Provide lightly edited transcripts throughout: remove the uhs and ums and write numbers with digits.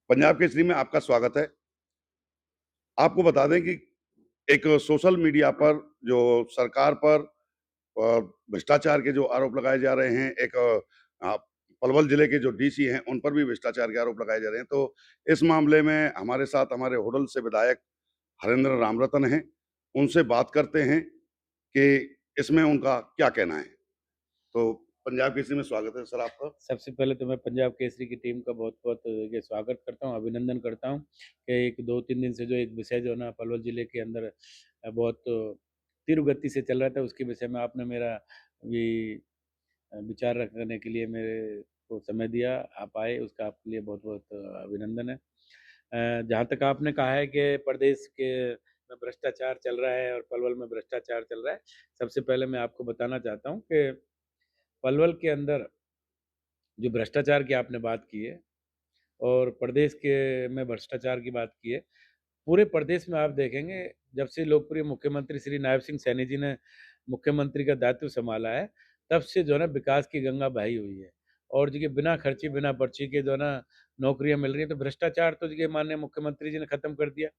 पंजाब केसरी में आपका स्वागत है। आपको बता दें कि एक सोशल मीडिया पर जो सरकार पर अ, भ्रष्टाचार के जो आरोप लगाए जा रहे हैं, पलवल जिले के जो डीसी हैं, उन पर भी भ्रष्टाचार के आरोप लगाए जा रहे हैं। तो इस मामले में हमारे साथ हमारे होडल से विधायक हरेंद्र रामरतन हैं। उनसे बात करते हैं कि इसमें उनका क्या कहना है। तो पंजाब केसरी में स्वागत है सर आपका। सबसे पहले तो मैं पंजाब केसरी की टीम का बहुत-बहुत ये स्वागत करता हूँ, अभिनंदन करता हूँ कि एक 2-3 दिन से जो एक विषय जो है ना पलवल ज़िले के अंदर बहुत तीव्र गति से चल रहा था, उसके विषय में आपने मेरा भी विचार रखने के लिए मेरे को समय दिया, आप आए उसका आपके लिए बहुत-बहुत अभिनंदन है। जहाँ तक आपने कहा है कि प्रदेश के में भ्रष्टाचार चल रहा है और पलवल में भ्रष्टाचार चल रहा है, सबसे पहले मैं आपको बताना चाहता हूँ कि पलवल के अंदर जो भ्रष्टाचार की आपने बात की है और प्रदेश के में भ्रष्टाचार की बात की है, पूरे प्रदेश में आप देखेंगे जब से लोकप्रिय मुख्यमंत्री श्री नायब सिंह सैनी जी ने मुख्यमंत्री का दायित्व सँभाला है, तब से जो है ना विकास की गंगा बही हुई है। और देखिए बिना खर्ची, बिना पर्ची के जो है ना नौकरियाँ मिल रही हैं, तो भ्रष्टाचार तो देखिए माननीय मुख्यमंत्री जी ने खत्म कर दिया।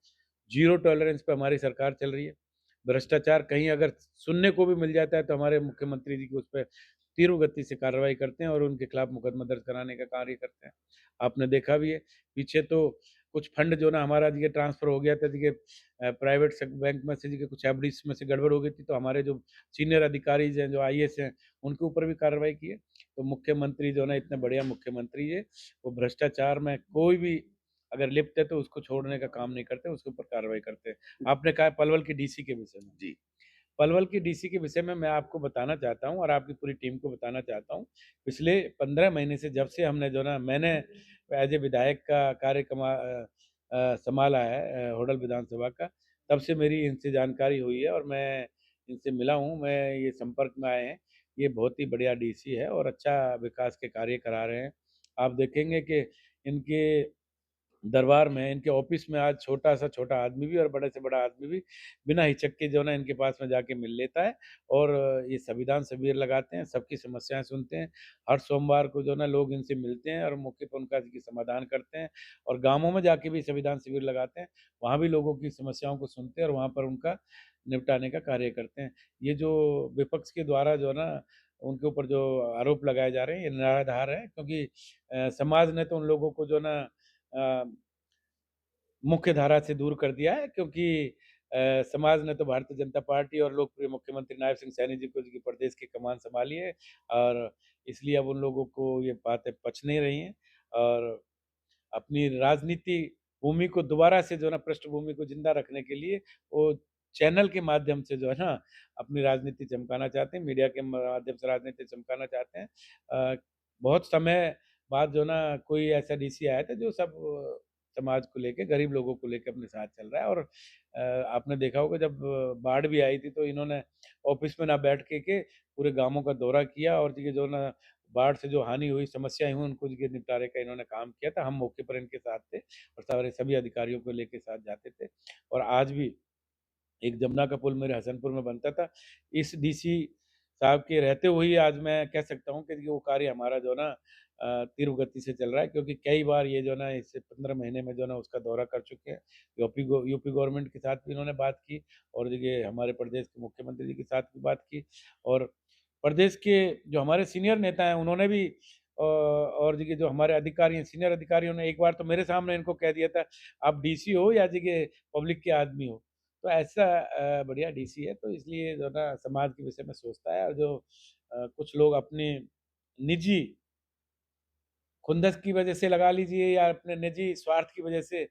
ज़ीरो टॉलरेंस पे हमारी सरकार चल रही है। भ्रष्टाचार कहीं अगर सुनने को भी मिल जाता है तो हमारे मुख्यमंत्री जी की उस पे तीव्र गति से कार्रवाई करते हैं और उनके खिलाफ मुकदमा दर्ज कराने का कार्य करते हैं। आपने देखा भी है, पीछे तो कुछ फंड जो ना हमारा देखिए ट्रांसफ़र हो गया था देखिए प्राइवेट सेक बैंक में से देखिए कुछ एफडीज़ में से गड़बड़ हो गई थी, तो हमारे जो सीनियर अधिकारीज़ हैं, जो आईएएस हैं, उनके ऊपर भी कार्रवाई की है। तो मुख्यमंत्री जो है ना इतने बढ़िया मुख्यमंत्री है, वो भ्रष्टाचार में कोई भी अगर लिप्त है तो उसको छोड़ने का काम नहीं करते, उसके ऊपर कार्रवाई करते हैं। आपने कहा पलवल की डीसी के विषय में। जी। पलवल की डीसी के विषय में मैं आपको बताना चाहता हूँ और आपकी पूरी टीम को बताना चाहता हूँ। पिछले 15 महीने से जब से हमने जो ना मैंने एज़ ए विधायक का सँभाला है होडल विधानसभा का, तब से मेरी इनसे जानकारी हुई है और मैं इनसे मिला हूँ, मैं ये संपर्क में आए हैं। ये बहुत ही बढ़िया डीसी है और अच्छा विकास के कार्य करा रहे हैं। आप देखेंगे कि इनके दरबार में, इनके ऑफ़िस में आज छोटा से छोटा आदमी भी और बड़े से बड़ा आदमी भी बिना हिचक के जो है ना इनके पास में जाके मिल लेता है और ये संविधान शिविर लगाते हैं, सबकी समस्याएँ सुनते हैं। हर सोमवार को जो है ना लोग इनसे मिलते हैं और मौके पे उनका देखिए समाधान करते हैं और गाँवों में जाके भी संविधान शिविर लगाते हैं। वहाँ भी लोगों की समस्याओं को सुनते हैं और वहाँ पर उनका निपटाने का कार्य करते हैं। ये जो विपक्ष के द्वारा जो है ना उनके ऊपर जो आरोप लगाए जा रहे हैं, ये निराधार है क्योंकि समाज ने तो उन लोगों को जो है ना अ, मुख्य धारा से दूर कर दिया है क्योंकि समाज ने तो भारतीय जनता पार्टी और लोकप्रिय मुख्यमंत्री नायब सिंह सैनी जी को जी प्रदेश की कमान सँभाली है और इसलिए अब उन लोगों को ये बातें पच नहीं रही हैं और अपनी राजनीति भूमि को दोबारा से जो है ना पृष्ठभूमि को ज़िंदा रखने के लिए वो चैनल के माध्यम से जो है ना अपनी राजनीति चमकाना चाहते हैं, मीडिया के माध्यम से राजनीति चमकाना चाहते हैं। बहुत समय बाद जो है ना कोई ऐसा डीसी आया था जो सब समाज को लेके, गरीब लोगों को लेके अपने साथ चल रहा है और आपने देखा होगा जब बाढ़ भी आई थी तो इन्होंने ऑफ़िस में ना बैठ के पूरे गाँवों का दौरा किया और देखिए जो है ना बाढ़ से जो हानि हुई, समस्याएँ हुई, उनको देखिए निपटारे का इन्होंने काम किया था। हम मौके पर इनके साथ थे और सारे सभी अधिकारियों को लेके साथ जाते थे और आज भी एक जमुना का पुल मेरे हसनपुर में बनता था। इस डीसी साहब के रहते हुए ही आज मैं कह सकता हूँ कि वो कार्य हमारा जो है ना तीव्र गति से चल रहा है क्योंकि कई बार ये जो है ना इससे 15 महीने में जो है ना उसका दौरा कर चुके हैं। यूपी गवर्नमेंट के साथ भी इन्होंने बात की और देखिए हमारे प्रदेश के मुख्यमंत्री जी के साथ भी बात की और प्रदेश के जो हमारे सीनियर नेता हैं उन्होंने भी और देखिए जो हमारे अधिकारी हैं, सीनियर अधिकारियों ने एक बार तो मेरे सामने इनको कह दिया था, आप डीसी हो या देखिए पब्लिक के आदमी हो। तो ऐसा बढ़िया डीसी है तो इसलिए जो है ना समाज के विषय में सोचता है और जो कुछ लोग अपनी निजी खुंदस की वजह से लगा लीजिए या अपने निजी स्वार्थ की वजह से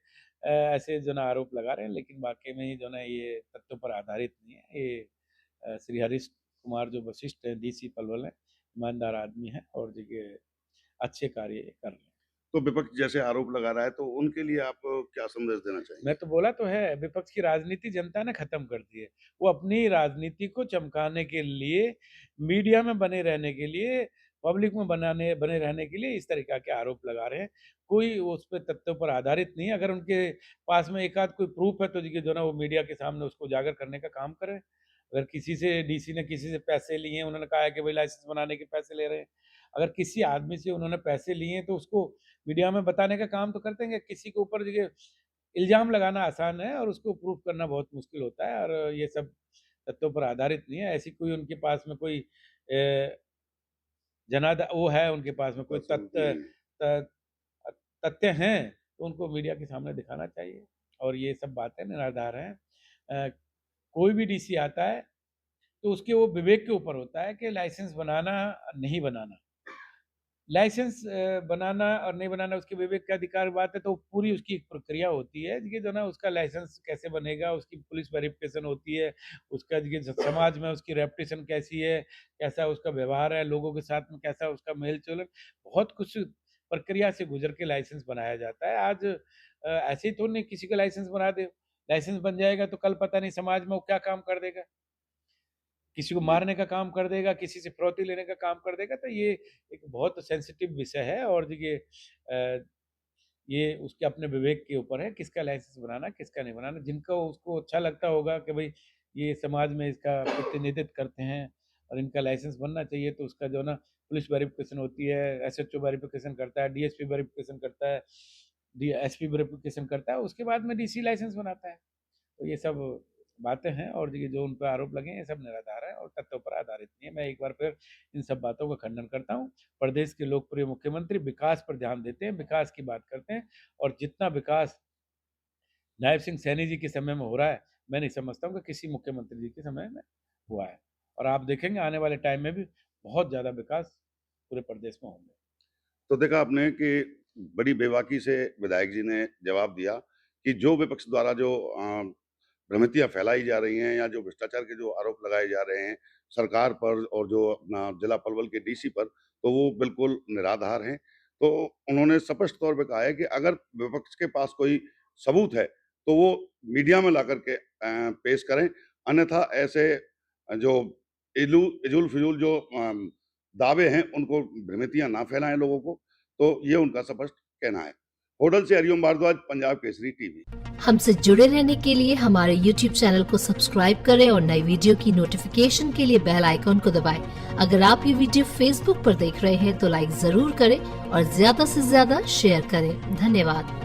ऐसे जो है ना आरोप लगा रहे हैं लेकिन वाक़ई में ही जो है ना ये तथ्यों पर आधारित नहीं है। ये श्री हरीश कुमार जो वशिष्ठ हैं डीसी पलवल हैं, ईमानदार आदमी हैं और देखिए अच्छे कार्य कर रहे हैं। तो विपक्ष जैसे आरोप लगा रहा है, तो उनके लिए आप क्या संदेश देना चाहेंगे? मैं तो बोला तो है, विपक्ष की राजनीति जनता ने खत्म कर दी है। वो अपनी राजनीति को चमकाने के लिए, मीडिया में बने रहने के लिए, पब्लिक में बने रहने के लिए इस तरीक़ा के आरोप लगा रहे हैं। कोई उस पे तथ्यों पर आधारित नहीं है, अगर उनके पास में एक आध कोई प्रूफ़ है तो देखिए जो है ना वो मीडिया के सामने उसको उजागर करने का काम करें। अगर किसी से डीसी ने किसी से पैसे लिए हैं, उन्होंने कहा है कि भई लाइसेंस बनाने के पैसे ले रहे हैं। अगर किसी आदमी से उन्होंने पैसे लिए हैं तो उसको मीडिया में बताने का काम तो करते हैं। किसी के ऊपर देखिए इल्ज़ाम लगाना आसान है और उसको प्रूफ करना बहुत मुश्किल होता है, और ये सब तथ्यों पर आधारित नहीं है। ऐसी कोई उनके पास में कोई जनादा वो है, उनके पास में कोई सबूत नहीं है। त तथ्य हैं, तो उनको मीडिया के सामने दिखाना चाहिए, और ये सब बातें निराधार हैं। कोई भी डीसी आता है, तो उसके वो विवेक के ऊपर होता है कि लाइसेंस बनाना, नहीं बनाना। लाइसेंस बनाना और नहीं बनाना उसके विवेक का अधिकार बात है, तो पूरी उसकी एक प्रक्रिया होती है कि जो ना उसका लाइसेंस कैसे बनेगा, उसकी पुलिस वेरिफिकेशन होती है, उसका देखिए समाज में उसकी रेपुटेशन कैसी है, कैसा उसका व्यवहार है, लोगों के साथ में कैसा उसका मेल-जोल, बहुत कुछ प्रक्रिया से गुज़र के लाइसेंस बनाया जाता है। आज ऐसे ही तो नहीं किसी का लाइसेंस बना दे, लाइसेंस बन जाएगा तो कल पता नहीं समाज में वो क्या काम कर देगा। किसी को जी। मारने का काम कर देगा, किसी से फिरौती लेने का काम कर देगा, तो ये एक बहुत सेंसिटिव विषय है, और देखिए ये उसके अपने विवेक के ऊपर है, किसका लाइसेंस बनाना, किसका नहीं बनाना। जिनका उसको अच्छा लगता होगा कि भई ये समाज में इसका प्रतिनिधित्व करते हैं और इनका लाइसेंस बनना चाहिए, तो उसका जो है ना पुलिस वेरिफिकेशन होती है, एसएचओ वेरिफिकेशन करता है, डीएसपी वेरिफिकेशन करता है, डी एसपी वेरिफिकेशन करता है, उसके बाद में डीसी लाइसेंस बनाता है। तो ये सब बातें हैं, और देखिए जो उन पे आरोप लगे हैं, ये सब निराधार हैं और तथ्यों पर आधारित नहीं है। मैं एक बार फिर इन सब बातों का खंडन करता हूँ। प्रदेश के लोकप्रिय मुख्यमंत्री विकास पर ध्यान देते हैं, विकास की बात करते हैं, और जितना विकास नायब सिंह सैनी जी के समय में हो रहा है, मैं नहीं समझता हूँ कि किसी मुख्यमंत्री जी के समय में हुआ है। और आप देखेंगे आने वाले टाइम में भी बहुत ज़्यादा विकास पूरे प्रदेश में होंगे। तो देखा आपने कि बड़ी बेबाकी से विधायक जी ने जवाब दिया कि जो विपक्ष द्वारा जो भ्रांतियाँ फैलाई जा रही हैं या जो भ्रष्टाचार के जो आरोप लगाए जा रहे हैं सरकार पर और जो अपना जिला पलवल के डीसी पर, तो वो बिल्कुल निराधार हैं। तो उन्होंने स्पष्ट तौर पे कहा है कि अगर विपक्ष के पास कोई सबूत है, तो वो मीडिया में लाकर के पेश करें, अन्यथा ऐसे जो इजूल-फिजूल जो दावे हैं, उनको भ्रांतियाँ ना फैलाएँ लोगों को, तो ये उनका स्पष्ट कहना है। होडल से हरिओम भारद्वाज, पंजाब केसरी टीवी। हमसे जुड़े रहने के लिए हमारे YouTube चैनल को सब्सक्राइब करें और नई वीडियो की नोटिफिकेशन के लिए बेल आइकॉन को दबाएं। अगर आप ये वीडियो Facebook पर देख रहे हैं तो लाइक जरूर करें और ज्यादा से ज्यादा शेयर करें। धन्यवाद।